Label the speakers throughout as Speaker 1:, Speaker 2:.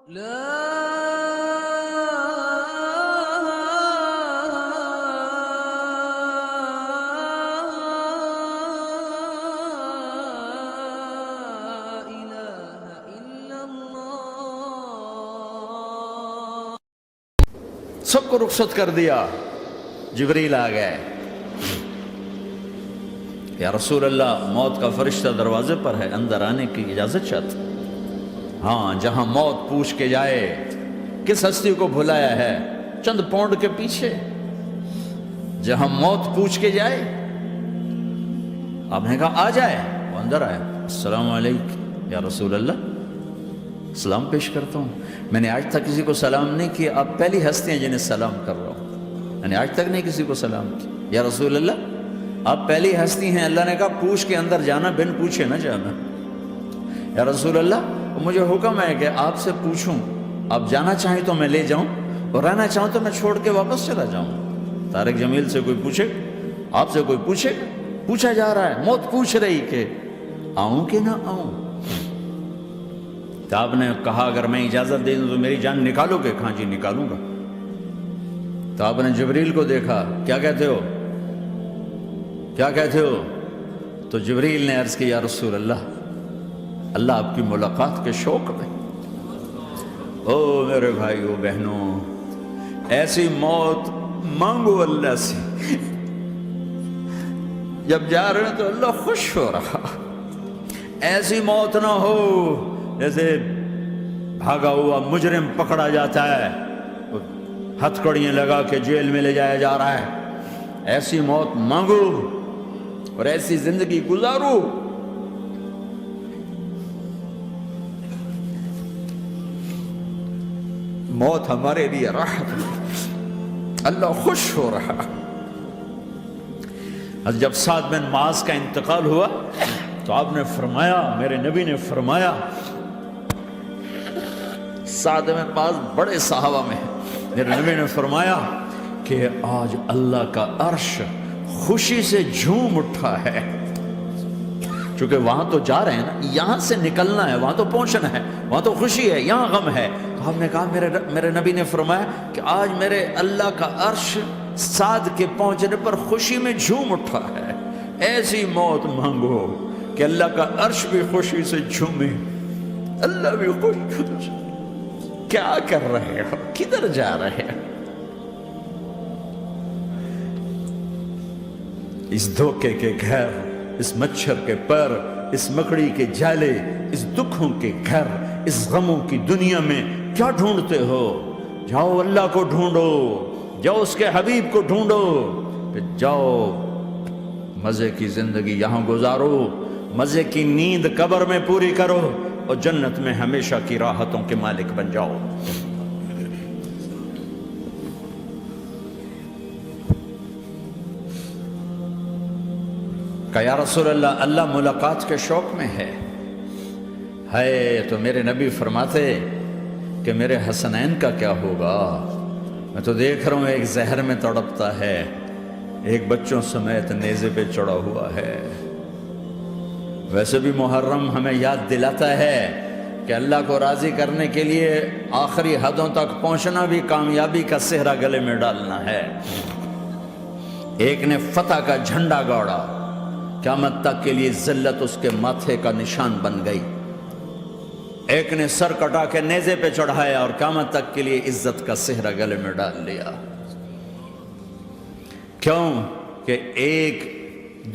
Speaker 1: سب کو رخصت کر دیا. جبریل آ گئے. یا رسول اللہ، موت کا فرشتہ دروازے پر ہے، اندر آنے کی اجازت چاہتا. ہاں، جہاں موت پوچھ کے جائے کس ہستی کو بھلایا ہے، چند پونڈ کے پیچھے جہاں موت پوچھ کے جائے. آپ نے کہا آ جائے. وہ اندر آیا. السلام علیکم یا رسول اللہ، سلام پیش کرتا ہوں. میں نے آج تک کسی کو سلام نہیں کیا، آپ پہلی ہستی ہیں جنہیں سلام کر رہا ہوں. میں نے آج تک نہیں کسی کو سلام کیا. یا رسول اللہ، آپ پہلی ہستی ہیں. اللہ نے کہا پوچھ کے اندر جانا، بن پوچھے نہ جانا. یا رسول اللہ، مجھے حکم ہے کہ آپ سے پوچھوں، آپ جانا چاہیں تو میں لے جاؤں، اور رہنا چاہوں تو میں چھوڑ کے واپس چلا جاؤں. طارق جمیل سے کوئی پوچھے، آپ سے کوئی پوچھے، پوچھا جا رہا ہے. موت پوچھ رہی کہ آؤں کہ نہ آؤں. تو آپ نے کہا اگر میں اجازت دے دوں تو میری جان نکالو گے؟ کہاں جی نکالوں گا. تو آپ نے جبریل کو دیکھا. کیا کہتے ہو، کیا کہتے ہو؟ تو جبریل نے عرض کی یا رسول اللہ، اللہ آپ کی ملاقات کے شوق میں. او میرے بھائیو بہنوں، ایسی موت مانگو اللہ سے. جب جا رہے ہیں تو اللہ خوش ہو رہا. ایسی موت نہ ہو جیسے بھاگا ہوا مجرم پکڑا جاتا ہے، ہتھکڑیاں لگا کے جیل میں لے جایا جا رہا ہے. ایسی موت مانگو اور ایسی زندگی گزارو. موت ہمارے لیے راحت ہے، اللہ خوش ہو رہا. جب سعد بن معاذ کا انتقال ہوا تو آپ نے فرمایا، میرے نبی نے فرمایا، سعد بن معاذ بڑے صحابہ میں ہیں، میرے نبی نے فرمایا کہ آج اللہ کا عرش خوشی سے جھوم اٹھا ہے. چونکہ وہاں تو جا رہے ہیں نا، یہاں سے نکلنا ہے، وہاں تو پہنچنا ہے، وہاں تو خوشی ہے، یہاں غم ہے. تو ہم نے کہا میرے نبی نے فرمایا کہ آج میرے اللہ کا عرش سعد کے پہنچنے پر خوشی میں جھوم اٹھا ہے. ایسی موت مانگو کہ اللہ کا عرش بھی خوشی سے جھومے، اللہ بھی خوش ہو. کیا کر رہے ہو، کدھر جا رہے ہو؟ اس دھوکے کے گھر، اس مچھر کے پر، اس مکڑی کے جالے، اس دکھوں کے گھر، اس غموں کی دنیا میں کیا ڈھونڈتے ہو؟ جاؤ اللہ کو ڈھونڈو، جاؤ اس کے حبیب کو ڈھونڈو، پھر جاؤ مزے کی زندگی یہاں گزارو، مزے کی نیند قبر میں پوری کرو، اور جنت میں ہمیشہ کی راحتوں کے مالک بن جاؤ. کہ یا رسول اللہ، اللہ ملاقات کے شوق میں ہے. تو میرے نبی فرماتے کہ میرے حسنین کا کیا ہوگا؟ میں تو دیکھ رہا ہوں ایک زہر میں تڑپتا ہے، ایک بچوں سمیت نیزے پہ چڑھا ہوا ہے. ویسے بھی محرم ہمیں یاد دلاتا ہے کہ اللہ کو راضی کرنے کے لیے آخری حدوں تک پہنچنا بھی کامیابی کا صحرا گلے میں ڈالنا ہے. ایک نے فتح کا جھنڈا گاڑا، قیامت تک کے لیے ذلت اس کے ماتھے کا نشان بن گئی. ایک نے سر کٹا کے نیزے پہ چڑھایا اور قیامت تک کے لیے عزت کا صحرا گلے میں ڈال لیا. کیوں کہ ایک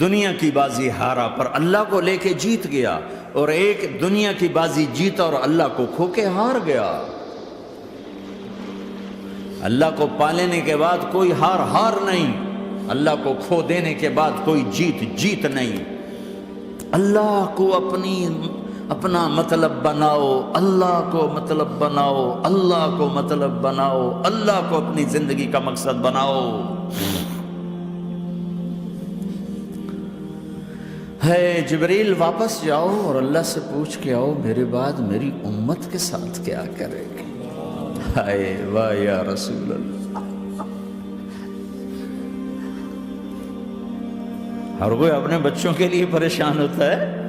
Speaker 1: دنیا کی بازی ہارا پر اللہ کو لے کے جیت گیا، اور ایک دنیا کی بازی جیتا اور اللہ کو کھو کے ہار گیا. اللہ کو پا لینے کے بعد کوئی ہار نہیں، اللہ کو کھو دینے کے بعد کوئی جیت نہیں. اللہ کو اپنا مطلب بناؤ، اللہ کو مطلب بناؤ، اللہ کو مطلب بناؤ، اللہ کو اپنی زندگی کا مقصد بناؤ. جبریل واپس جاؤ اور اللہ سے پوچھ کے آؤ میرے بعد میری امت کے ساتھ کیا کرے گی. واہ یا رسول اللہ. ہر کوئی اپنے بچوں کے لیے پریشان ہوتا ہے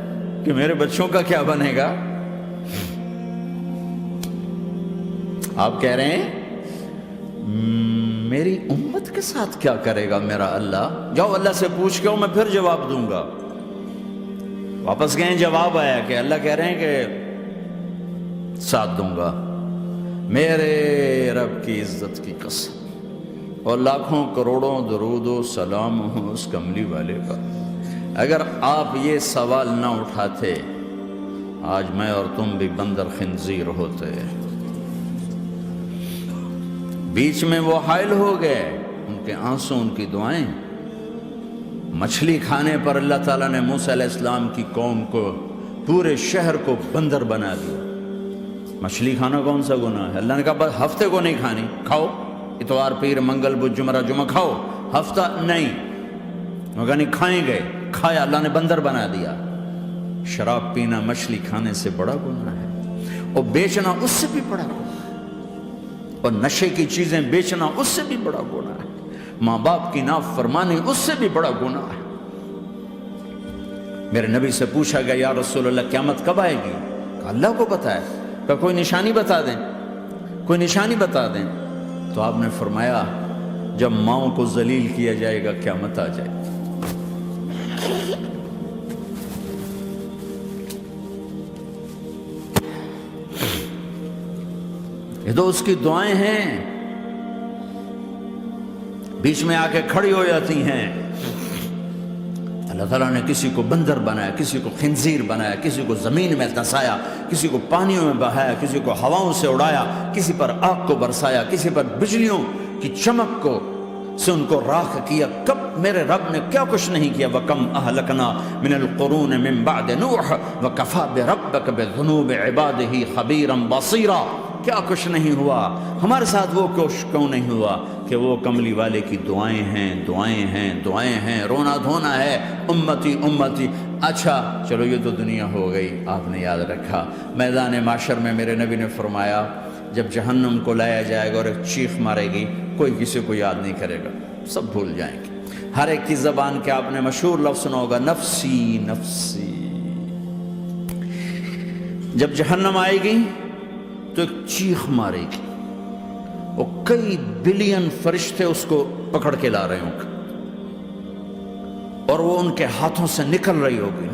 Speaker 1: کہ میرے بچوں کا کیا بنے گا. آپ کہہ رہے ہیں میری امت کے ساتھ کیا کرے گا میرا اللہ؟ جاؤ اللہ سے پوچھ کے میں پھر جواب دوں گا۔ واپس گئے، جواب آیا کہ اللہ کہہ رہے ہیں کہ ساتھ دوں گا۔ میرے رب کی عزت کی قسم اور لاکھوں کروڑوں درود و سلام ہوں اس کملی والے پر، اگر آپ یہ سوال نہ اٹھاتے آج میں اور تم بھی بندر خنزیر ہوتے۔ بیچ میں وہ حائل ہو گئے، ان کے آنسو، ان کی دعائیں۔ مچھلی کھانے پر اللہ تعالیٰ نے موسیٰ علیہ السلام کی قوم کو، پورے شہر کو بندر بنا دیا۔ مچھلی کھانا کون سا گناہ ہے؟ اللہ نے کہا بس ہفتے کو نہیں کھانی، کھاؤ، اتوار پیر منگل بدھ جمعہ جمعہ کھاؤ، ہفتہ نہیں۔ مگر نہیں کھائیں گے، کھایا، اللہ نے بندر بنا دیا۔ شراب پینا مچھلی کھانے سے بڑا گناہ ہے، اور بیچنا اس سے بھی بڑا گناہ ہے، اور نشے کی چیزیں بیچنا اس سے بھی بڑا گناہ ہے، ماں باپ کی نافرمانی اس سے بھی بڑا گناہ ہے۔ میرے نبی سے پوچھا گیا یا رسول اللہ قیامت کب آئے گی؟ کہا اللہ کو پتہ ہے۔ کہا کوئی نشانی بتا دیں، کوئی نشانی بتا دیں۔ تو آپ نے فرمایا جب ماؤں کو ذلیل کیا جائے گا قیامت آ جائے گی۔ یہ تو اس کی دعائیں ہیں، بیچ میں آ کے کھڑی ہو جاتی ہیں۔ اللہ تعالیٰ نے کسی کو بندر بنایا، کسی کو خنزیر بنایا، کسی کو زمین میں دھسایا، کسی کو پانیوں میں بہایا، کسی کو ہواؤں سے اڑایا، کسی پر آگ کو برسایا، کسی پر بجلیوں کی چمک کو سے ان کو راکھ کیا۔ کب میرے رب نے کیا کچھ نہیں کیا۔ وَكَمْ أَهْلَكْنَا مِنَ الْقُرُونِ مِن بَعْدِ نُوحٍ وَكَفَىٰ بِرَبِّكَ بِذُنُوبِ عِبَادِهِ خَبِيرًا بَصِيرًا۔ کیا کچھ نہیں ہوا ہمارے ساتھ، وہ کچھ کیوں نہیں ہوا کہ وہ کملی والے کی دعائیں ہیں، دعائیں ہیں، دعائیں ہیں، رونا دھونا ہے، امتی امتی۔ اچھا چلو یہ تو دنیا ہو گئی، آپ نے یاد رکھا۔ میدان معاشر میں میرے نبی نے فرمایا جب جہنم کو لایا جائے گا اور ایک چیخ مارے گی، کوئی کسی کو یاد نہیں کرے گا، سب بھول جائیں گے۔ ہر ایک کی زبان کے آپ نے مشہور لفظ سنا ہوگا نفسی نفسی۔ جب جہنم آئے گی تو ایک چیخ مارے گی، اور کئی بلین فرشتے اس کو پکڑ کے لا رہے ہوں گے، اور وہ ان کے ہاتھوں سے نکل رہی ہوگی،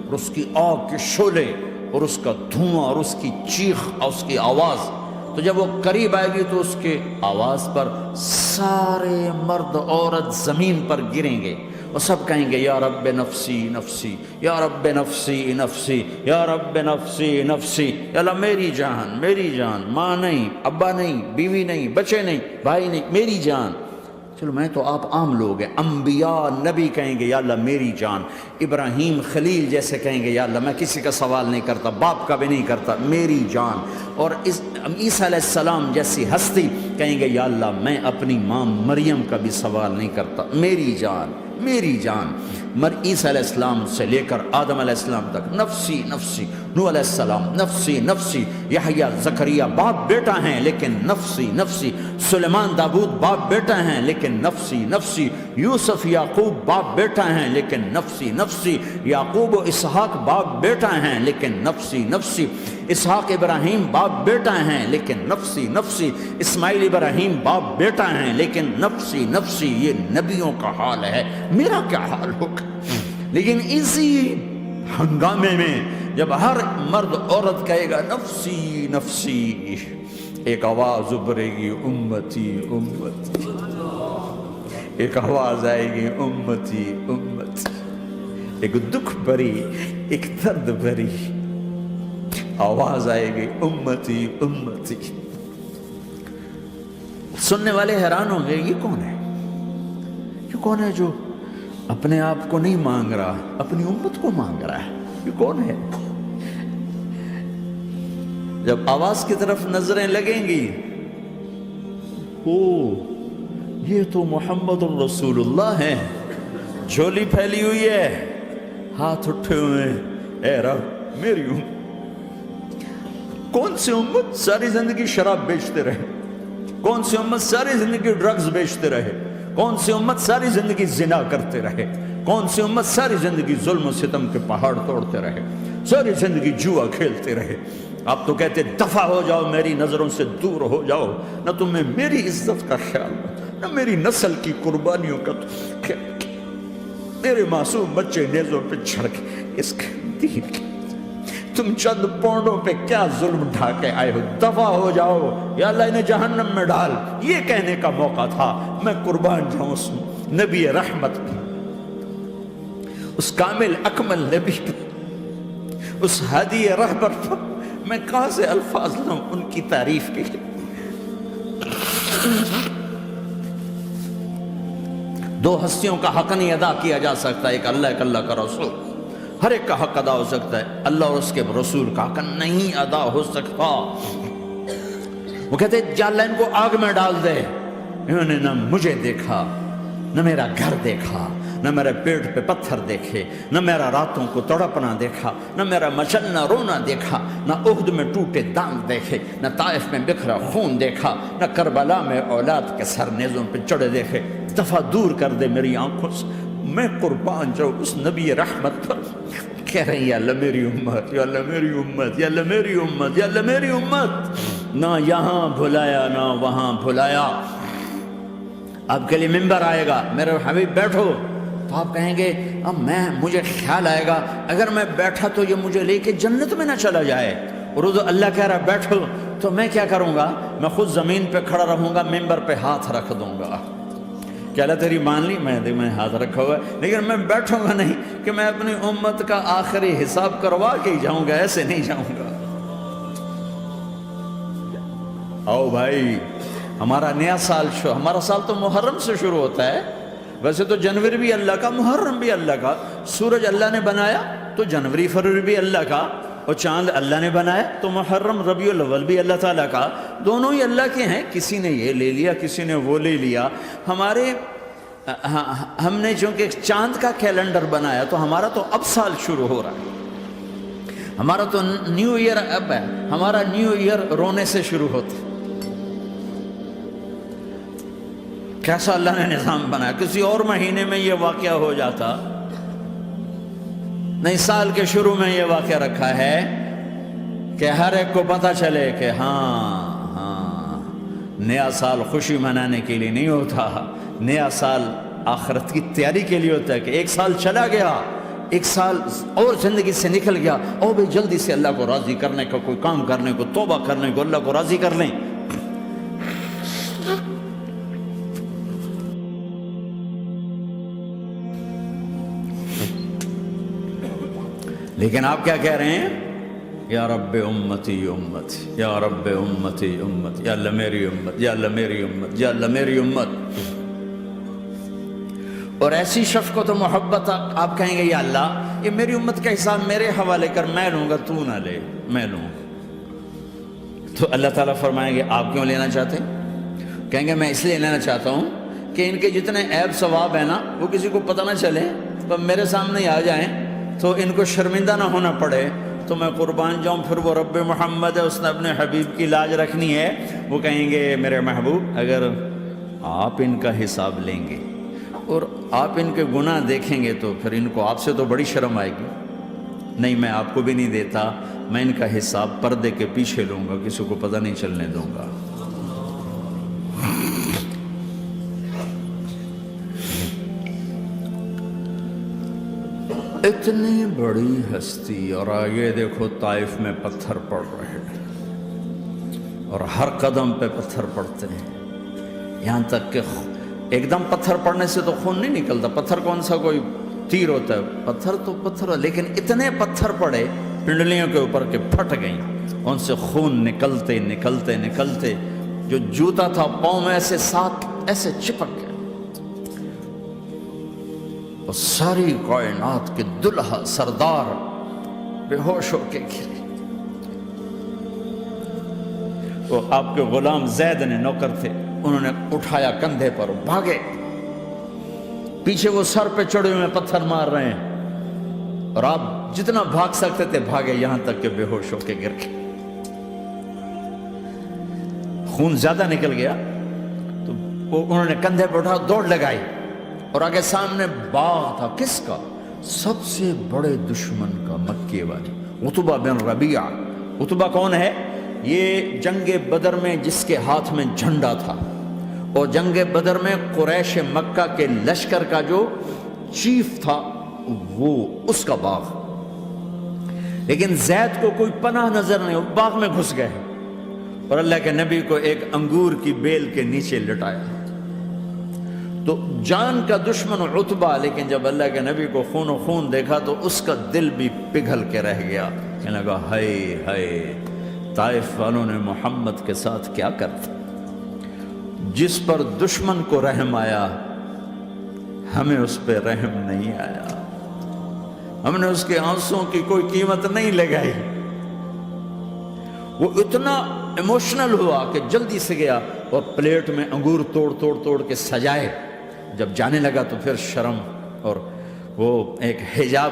Speaker 1: اور اس کی آگ کے شعلے اور اس کا دھواں اور اس کی چیخ اور اس کی آواز۔ تو جب وہ قریب آئے گی تو اس کے آواز پر سارے مرد عورت زمین پر گریں گے، اور سب کہیں گے یا رب نفسی نفسی، یا رب نفسی نفسی، یا رب نفسی نفسی۔ یا اللہ میری جان، میری جان، ماں نہیں، ابا نہیں، بیوی نہیں، بچے نہیں، بھائی نہیں، میری جان۔ چلو میں تو آپ عام لوگ ہیں، انبیاء نبی کہیں گے یا اللہ میری جان، ابراہیم خلیل جیسے کہیں گے یا اللہ میں کسی کا سوال نہیں کرتا، باپ کا بھی نہیں کرتا، میری جان۔ اور عیسیٰ علیہ السلام جیسی ہستی کہیں گے یا اللہ میں اپنی ماں مریم کا بھی سوال نہیں کرتا، میری جان، میری جان۔ عیسیٰ علیہ السلام سے لے کر آدم علیہ السلام تک نفسی نفسی، نوح علیہ السلام نفسی نفسی، یحییٰ زکریا باپ بیٹا ہیں لیکن نفسی نفسی، سلیمان داؤد باپ بیٹا ہیں لیکن نفسی نفسی، یوسف یعقوب باپ بیٹا ہیں لیکن نفسی نفسی، یعقوب و اسحاق باپ بیٹا ہیں لیکن نفسی نفسی، اسحاق ابراہیم باپ بیٹا ہیں لیکن نفسی نفسی، اسماعیل ابراہیم باپ بیٹا ہیں لیکن نفسی نفسی۔ یہ نبیوں کا حال ہے، میرا کیا حال ہوگا؟ لیکن اسی ہنگامے میں جب ہر مرد عورت کہے گا نفسی نفسی، ایک آواز ابھرے گی امتی امتی، ایک آواز آئے گی امتی امتی، ایک دکھ بھری، ایک درد بھری آواز آئے گی امتی امتی۔ سننے والے حیران ہوں گے یہ کون ہے، یہ کون ہے جو اپنے آپ کو نہیں مانگ رہا، اپنی امت کو مانگ رہا ہے، یہ کون ہے؟ جب آواز کی طرف نظریں لگیں گی، او یہ تو محمد الرسول اللہ ہے، جھولی پھیلی ہوئی ہے، ہاتھ اٹھے ہوئے ہیں، اے رب میری امت۔ کون سی امت ساری زندگی شراب بیچتے رہے، کون سی امت ساری زندگی ڈرگز بیچتے رہے، کون سی امت ساری زندگی زنا کرتے رہے، کون سی امت ساری زندگی ظلم و ستم کے پہاڑ توڑتے رہے، ساری زندگی جوا کھیلتے رہے، آپ تو کہتے دفع ہو جاؤ، میری نظروں سے دور ہو جاؤ، نہ تمہیں میری عزت کا خیال، نہ میری نسل کی قربانیوں کا خیال، میرے معصوم بچے نیزوں پہ چڑھ کے اس کے دین کے تم چند پونڈوں پہ کیا ظلم ڈھا کے آئے ہو، دفع ہو جاؤ، یا اللہ انہیں جہنم میں ڈال، یہ کہنے کا موقع تھا۔ میں قربان جاؤں اس نبی رحمت پہ، اس کامل اکمل نبی پہ، اس ہادی رہبر پر میں کہاں سے الفاظ لوں ان کی تعریف کے لیے۔ دو ہستیوں کا حق نہیں ادا کیا جا سکتا، ایک اللہ، ایک اللہ کا رسول۔ ہر ایک کا حق ادا ہو سکتا ہے، اللہ اور اس کے رسول کا حق نہیں ادا ہو سکتا۔ وہ کہتے ہیں یا اللہ ان کو آگ میں ڈال دے، انہوں نے نہ مجھے دیکھا، نہ میرا گھر دیکھا، نہ میرے پیٹ پہ پتھر دیکھے، نہ میرا راتوں کو تڑپنا دیکھا، نہ میرا مچلنا رونا دیکھا، نہ احد میں ٹوٹے دانت دیکھے، نہ طائف میں بکھرا خون دیکھا، نہ کربلا میں اولاد کے سر نیزوں پہ چڑھے دیکھے۔ دفعہ دور کر دے میری آنکھوں سے، میں قربان جاؤں اس نبی رحمت پر۔ کہہ رہے ہیں یا اللہ میری امت، یا اللہ میری امت، یا اللہ میری امت، یا اللہ میری امت، نہ یہاں بھلایا نہ وہاں بھلایا۔ آپ کے لیے ممبر آئے گا، میرے حبیب بیٹھو، تو آپ کہیں گے اب مجھے خیال آئے گا اگر میں بیٹھا تو یہ مجھے لے کے جنت میں نہ چلا جائے، اور اللہ کہہ رہا بیٹھو تو میں کیا کروں گا؟ میں خود زمین پہ کھڑا رہوں گا، ممبر پہ ہاتھ رکھ دوں گا کہ اللہ تیری مان لی، میں ہاتھ رکھا ہوا ہے، لیکن میں بیٹھوں گا نہیں کہ میں اپنی امت کا آخری حساب کروا کے ہی جاؤں گا، ایسے نہیں جاؤں گا۔ آؤ بھائی، ہمارا نیا سال ہمارا سال تو محرم سے شروع ہوتا ہے، ویسے تو جنوری بھی اللہ کا، محرم بھی اللہ کا، سورج اللہ نے بنایا تو جنوری فروری بھی اللہ کا، اور چاند اللہ نے بنایا تو محرم ربیع الاول بھی اللہ تعالیٰ کا، دونوں ہی اللہ کے ہیں۔ کسی نے یہ لے لیا، کسی نے وہ لے لیا۔ ہم نے چونکہ چاند کا کیلنڈر بنایا تو ہمارا تو اب سال شروع ہو رہا ہے، ہمارا تو نیو ایئر اب ہے، ہمارا نیو ایئر رونے سے شروع ہوتا ہے۔ کیسا اللہ نے نظام بنایا، کسی اور مہینے میں یہ واقعہ ہو جاتا، نہیں سال کے شروع میں یہ واقعہ رکھا ہے کہ ہر ایک کو پتہ چلے کہ ہاں نیا سال خوشی منانے کے لیے نہیں ہوتا، نیا سال آخرت کی تیاری کے لیے ہوتا ہے کہ ایک سال چلا گیا، ایک سال اور زندگی سے نکل گیا، اور بھی جلدی سے اللہ کو راضی کرنے کا کوئی کام کرنے کو، توبہ کرنے کو، اللہ کو راضی کر لیں۔ لیکن آپ کیا کہہ رہے ہیں؟ یا رب امتی امتی، یا رب امتی امت، یا اللہ میری امت، یا اللہ میری امت، یا اللہ میری امت۔ اور ایسی شفقت و محبت آپ کہیں گے یا اللہ یہ میری امت کا حساب میرے حوالے کر، میں لوں گا، تو نہ لے، میں لوں۔ تو اللہ تعالیٰ فرمائیں گے آپ کیوں لینا چاہتے ہیں؟ کہیں گے میں اس لیے لینا چاہتا ہوں کہ ان کے جتنے عیب ثواب ہیں نا وہ کسی کو پتہ نہ چلے، تو میرے سامنے آ جائیں تو ان کو شرمندہ نہ ہونا پڑے، تو میں قربان جاؤں۔ پھر وہ رب محمد ہے، اس نے اپنے حبیب کی لاج رکھنی ہے، وہ کہیں گے میرے محبوب اگر آپ ان کا حساب لیں گے اور آپ ان کے گناہ دیکھیں گے تو پھر ان کو آپ سے تو بڑی شرم آئے گی، نہیں میں آپ کو بھی نہیں دیتا، میں ان کا حساب پردے کے پیچھے لوں گا، کسی کو پتہ نہیں چلنے دوں گا۔ اتنی بڑی ہستی، اور آگے دیکھو طائف میں پتھر پڑ رہے ہیں، اور ہر قدم پہ پتھر پڑتے ہیں، یہاں تک کہ ایک دم پتھر پڑنے سے تو خون نہیں نکلتا، پتھر کون سا کوئی تیر ہوتا ہے، پتھر تو پتھر، لیکن اتنے پتھر پڑے پنڈلیوں کے اوپر کے پھٹ گئیں، ان سے خون نکلتے نکلتے نکلتے جو جوتا تھا پاؤں میں ایسے ساتھ ایسے چپک گئے، اور ساری کائنات کے دلہا سردار بے ہوش ہو کے گرے۔ وہ آپ کے غلام زید نے نوکر تھے، انہوں نے اٹھایا کندھے پر، بھاگے، پیچھے وہ سر پہ چڑھے ہوئے پتھر مار رہے ہیں، اور آپ جتنا بھاگ سکتے تھے بھاگے، یہاں تک کہ بے ہوش ہو کے گر گئے۔ خون زیادہ نکل گیا تو انہوں نے کندھے پہ اٹھا، دوڑ لگائی، اور آگے سامنے باغ تھا، کس کا؟ سب سے بڑے دشمن کا، مکے والے عتبہ بن ربیعہ، عتبہ کون ہے؟ یہ جنگ بدر میں جس کے ہاتھ میں جھنڈا تھا، اور جنگ بدر میں قریش مکہ کے لشکر کا جو چیف تھا وہ اس کا باغ، لیکن زید کو کوئی پناہ نظر نہیں، وہ باغ میں گھس گئے اور اللہ کے نبی کو ایک انگور کی بیل کے نیچے لٹایا۔ تو جان کا دشمن عتبہ، لیکن جب اللہ کے نبی کو خون و خون دیکھا تو اس کا دل بھی پگھل کے رہ گیا، کہنے لگا ہائے ہائے، طائف والوں نے محمد کے ساتھ کیا کرتا۔ جس پر دشمن کو رحم آیا ہمیں اس پہ رحم نہیں آیا، ہم نے اس کے آنسوں کی کوئی قیمت نہیں لگائی۔ وہ اتنا ایموشنل ہوا کہ جلدی سے گیا اور پلیٹ میں انگور توڑ کے سجائے۔ جب جانے لگا تو پھر شرم اور وہ ایک حجاب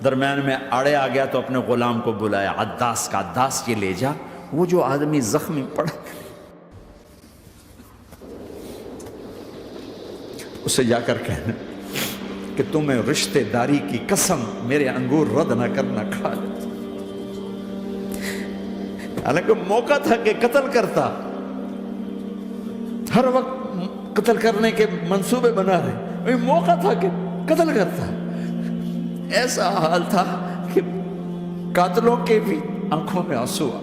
Speaker 1: درمیان میں آڑے آ گیا، تو اپنے غلام کو بلایا، عداس کا، عداس یہ لے جا وہ جو آدمی زخمی پڑا، اسے جا کر کہنا کہ تمہیں رشتہ داری کی قسم میرے انگور رد نہ کرنا، کھا لے۔ حالانکہ موقع تھا کہ قتل کرتا، ہر وقت قتل کرنے کے منصوبے بنا رہے، موقع تھا کہ قتل کرتا۔ ایسا حال تھا کہ قاتلوں کے بھی آنکھوں میں آنسو آ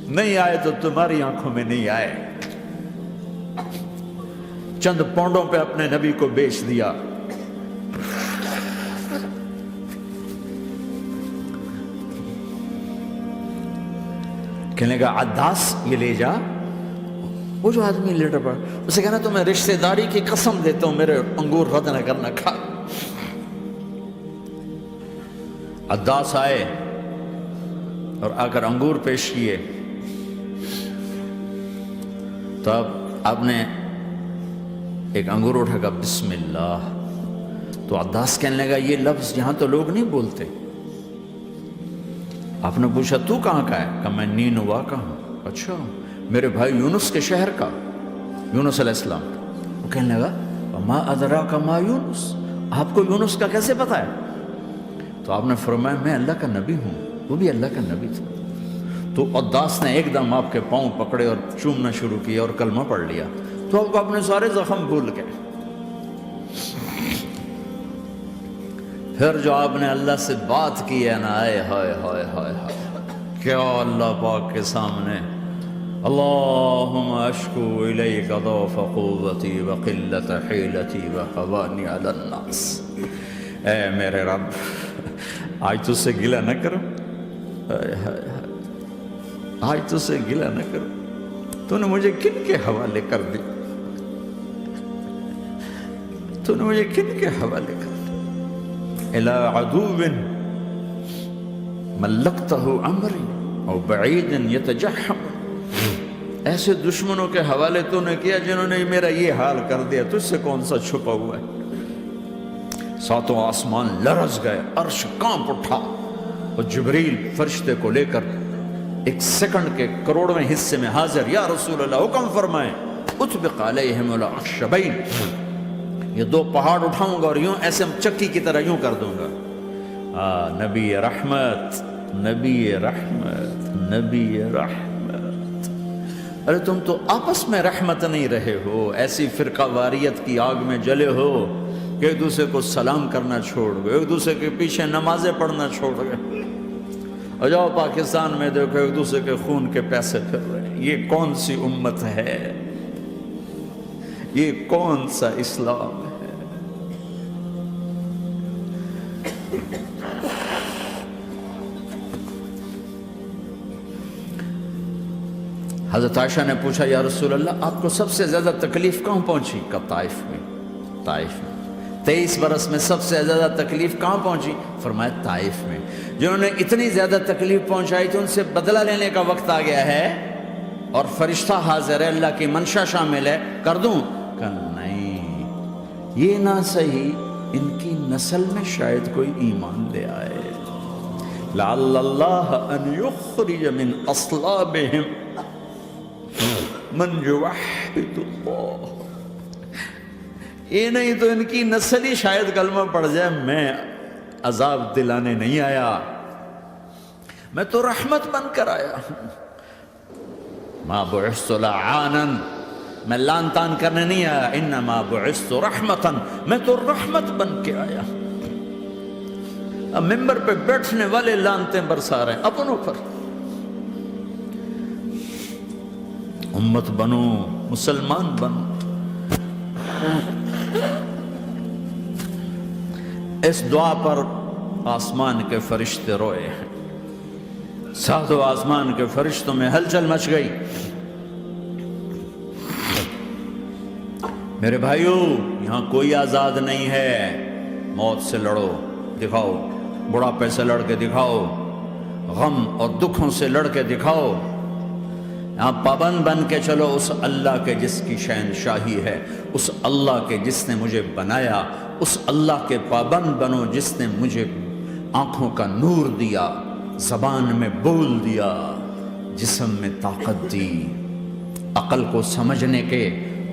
Speaker 1: نہیں آئے تو تمہاری آنکھوں میں نہیں آئے۔ چند پونڈوں پہ اپنے نبی کو بیچ دیا۔ کہنے لگا عداس یہ لے جا، وہ جو آدمی لیٹر پڑا، اسے کہنا تو میں رشتہ داری کی قسم دیتا ہوں میرے انگور رد نہ کرنا، کھا۔ عداس آئے اور آ کر انگور پیش کیے، تو اب آپ نے ایک انگور اٹھا کر بسم اللہ، تو عداس کہنے لگا یہ لفظ یہاں تو لوگ نہیں بولتے۔ آپ نے پوچھا تو کہاں کا ہے؟ کہا میں نینوا کا ہوں۔ اچھا، میرے بھائی یونس کے شہر کا، یونس علیہ السلام۔ وہ کہنے لگا ما ادراک ما یونس، آپ کو یونس کا کیسے پتا ہے؟ تو آپ نے فرمایا میں اللہ کا نبی ہوں، وہ بھی اللہ کا نبی تھا۔ تو عداس نے ایک دم آپ کے پاؤں پکڑے اور چومنا شروع کیا اور کلمہ پڑھ لیا، تو آپ کو اپنے سارے زخم بھول گئے۔ پھر جو آپ نے اللہ سے بات کی ہے نا، آئے ہائے ہائے ہائے ہائے، کیا اللہ پاک کے سامنے اللہم اشکو الیک ضعف قوتی وقلت حیلتی وقوانی علی الناس، اے میرے رب آج تجھ سے گلہ نہ کرو، آج تجھ سے گلہ نہ کرو، تو نے مجھے کن کے حوالے کر دی، تو نے مجھے کن کے حوالے کر دی، الی عدو ملکتہ عمری او بعید یتجحم، ایسے دشمنوں کے حوالے تو نے کیا جنہوں نے میرا یہ حال کر دیا، تجھ سے کون سا چھپا ہوا ہے۔ ساتوں آسمان لرز گئے، عرش کانپ اٹھا، اور جبریل فرشتے کو لے کر ایک سیکنڈ کے کروڑویں حصے میں حاضر، یا رسول اللہ حکم فرمائیں اطبق علیہم الاخشبین، یہ دو پہاڑ اٹھاؤں گا اور یوں ایسے چکی کی طرح یوں کر دوں گا۔ نبی رحمت، نبی رحمت، نبی رحمت۔ ارے تم تو آپس میں رحمت نہیں رہے ہو، ایسی فرقہ واریت کی آگ میں جلے ہو کہ ایک دوسرے کو سلام کرنا چھوڑ گئے، ایک دوسرے کے پیچھے نمازیں پڑھنا چھوڑ گئے، اور جاؤ پاکستان میں دیکھو ایک دوسرے کے خون کے پیسے پھر رہے ہیں۔ یہ کون سی امت ہے؟ یہ کون سا اسلام ہے؟ حضرت عائشہ نے پوچھا یا رسول اللہ آپ کو سب سے زیادہ تکلیف کہاں پہنچی؟ کہا طائف میں، طائف میں۔ 23 برس میں سب سے زیادہ تکلیف کہاں پہنچی؟ فرمایا طائف میں۔ جنہوں نے اتنی زیادہ تکلیف پہنچائی تو ان سے بدلہ لینے کا وقت آ گیا ہے، اور فرشتہ حاضر ہے، اللہ کی منشا شامل ہے، کر دوں؟ کہا نہیں، یہ نہ صحیح، ان کی نسل میں شاید کوئی ایمان لے آئے، لعل اللہ ان یخرج من اصلابہم من یوحد اللہ، یہ نہیں تو ان کی نسل ہی شاید کلمہ پڑھ جائے۔ میں عذاب دلانے نہیں آیا، میں تو رحمت بن کر آیا ہوں، ما بعثت لعانا، میں لان تان کرنے نہیں آیا، انما بعثت رحمتا، میں تو رحمت بن کے آیا ہوں۔ اب ممبر پہ بیٹھنے والے لانتیں برسا رہے ہیں اپنوں پر۔ امت بنو، مسلمان بنو۔ اس دعا پر آسمان کے فرشتے روئے ہیں، ساتوں آسمان کے فرشتوں میں ہلچل مچ گئی۔ میرے بھائیو، یہاں کوئی آزاد نہیں ہے، موت سے لڑو، دکھاؤ، بڑھاپے سے لڑ کے دکھاؤ، غم اور دکھوں سے لڑ کے دکھاؤ، یہاں پابند بن کے چلو اس اللہ کے جس کی شہنشاہی ہے، اس اللہ کے جس نے مجھے بنایا، اس اللہ کے پابند بنو جس نے مجھے آنکھوں کا نور دیا، زبان میں بول دیا، جسم میں طاقت دی، عقل کو سمجھنے کے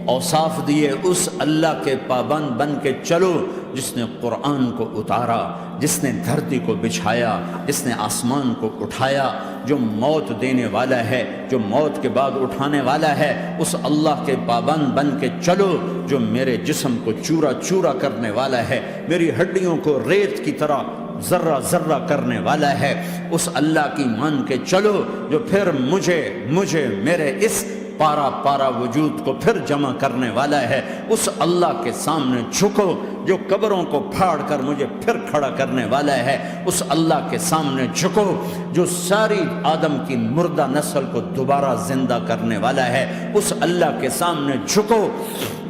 Speaker 1: اوصاف دیے، اس اللہ کے پابند بن کے چلو جس نے قرآن کو اتارا، جس نے دھرتی کو بچھایا، جس نے آسمان کو اٹھایا، جو موت دینے والا ہے، جو موت کے بعد اٹھانے والا ہے، اس اللہ کے پابند بن کے چلو جو میرے جسم کو چورا چورا کرنے والا ہے، میری ہڈیوں کو ریت کی طرح ذرہ ذرہ کرنے والا ہے، اس اللہ کی مان کے چلو جو پھر مجھے میرے اس پارا پارا وجود کو پھر جمع کرنے والا ہے، اس اللہ کے سامنے جھکو جو قبروں کو پھاڑ کر مجھے پھر کھڑا کرنے والا ہے، اس اللہ کے سامنے جھکو جو ساری آدم کی مردہ نسل کو دوبارہ زندہ کرنے والا ہے، اس اللہ کے سامنے جھکو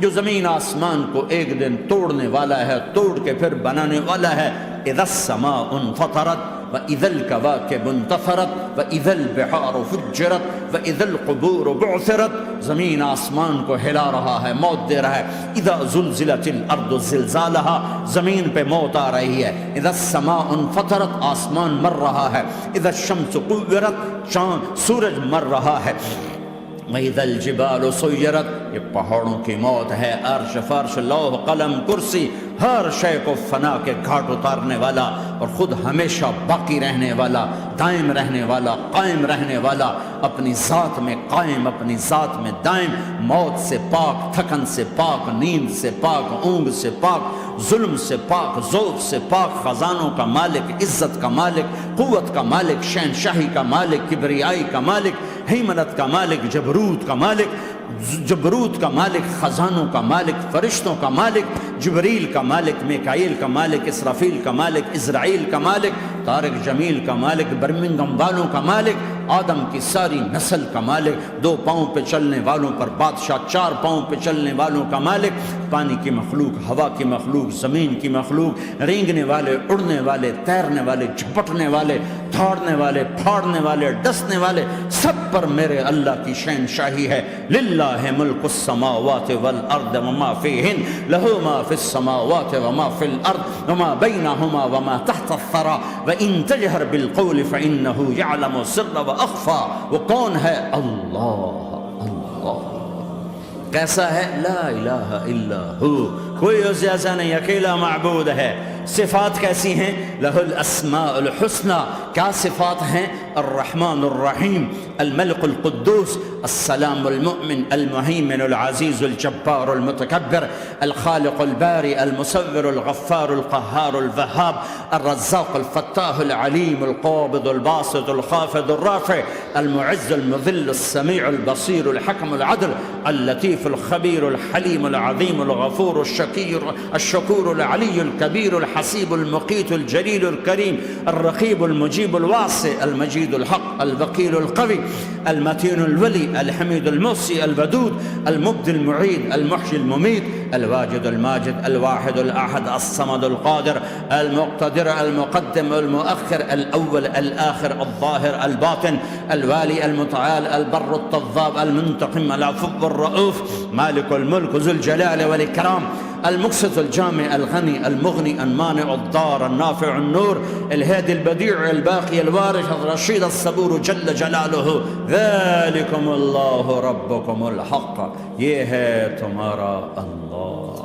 Speaker 1: جو زمین آسمان کو ایک دن توڑنے والا ہے، توڑ کے پھر بنانے والا ہے۔ اذا السماء انفطرت وَإِذَا الْكَوَاكِبُ انتَثَرَتْ وَإِذَا الْبِحَارُ فُجِّرَتْ وَإِذَا الْقُبُورُ بُعْثِرَتْ، زمین آسمان کو ہلا رہا ہے، موت دے رہا ہے۔ اِذَا زُلْزِلَتِ الْأَرْضُ زِلْزَالَهَا، زمین پہ موت آ رہی ہے۔ اِذَا السَّمَاءُ انفطرت، آسمان مر رہا ہے۔ اِذَا الشَّمْسُ كُوِّرَتْ، سورج مر رہا ہے۔ وَإِذَا الْجِبَالُ سُيِّرَتْ، یہ پہاڑوں کی موت ہے۔ عرش فرش لوح قلم کرسی، ہر شے کو فنا کے گھاٹ اتارنے والا اور خود ہمیشہ باقی رہنے والا، دائم رہنے والا، قائم رہنے والا، اپنی ذات میں قائم، اپنی ذات میں دائم، موت سے پاک، تھکن سے پاک، نیند سے پاک، اونگ سے پاک، ظلم سے پاک، ذوق سے پاک، خزانوں کا مالک، عزت کا مالک، قوت کا مالک، شہنشاہی کا مالک، کبریائی کا مالک، ہیمنت کا مالک، جبروت کا مالک، خزانوں کا مالک، فرشتوں کا مالک، جبریل کا مالک، میکائیل کا مالک، اسرافیل کا مالک، اسرائیل کا مالک، طارق جمیل کا مالک، برمنگم والوں کا مالک، آدم کی ساری نسل کا مالک، 2 پاؤں پہ چلنے والوں پر بادشاہ، 4 پاؤں پہ چلنے والوں کا مالک، پانی کی مخلوق، ہوا کی مخلوق، زمین کی مخلوق، رینگنے والے، اڑنے والے، تیرنے والے، جھپٹنے والے، دھاڑنے والے، پھاڑنے والے، ڈسنے والے، سب پر میرے اللہ کی شہنشاہی ہے۔ للہ ملک السماوات والارض وما فیہن، لہ ما فی السماوات وما فی الارض وما بینہما وما تحت الثری وان تجہر بالقول فانہ یعلم السر واخفی۔ وہ کون ہے؟ اللہ۔ کیسا ہے؟ لا الہ الا ہو، کوئی اس جیسا نہیں، اکیلا معبود ہے۔ صفات کیسی ہیں؟ لہ الاسماء الحسنى، کیا صفات ہیں؟ الرحمن الرحیم، الملک القدوس، السلام المؤمن، المہیمن العزیز الجبار المتکبر، الخالق الباری المصور الغفار القہار الوہاب، الرزاق الفتاح العلیم القابض الباسط الخافض الرافع، المعز المذل السمیع البصیر الحکم العدل، اللطیف الخبیر الحلیم العظیم الغفور الشکور العلی الکبیر الحسیب المقیت الجلیل الکریم، الرقیب المجیب الواسع، المجید الحق، الوکیل القوی، المتین الولی، الحمید المحصی، الودود، المبدی المعید، المحیی الممیت، الواجد الماجد، الواحد الأحد، الصمد القادر، المقتدر، المقدم، المؤخر، الأول، الآخر، الظاهر، الباطن، الوالي، المتعال، البر التضاب، المنتقم، العفو الرؤوف، مالك الملك، ذو الجلال والإكرام، المقسط الجامع، الغني، المغني، المانع الضار، النافع النور، الهادي البديع، الباقي الوارث، الرشيد الصبور جل جلاله، ذلكم الله ربكم الحق، یہ ہے تمہارا اللہ۔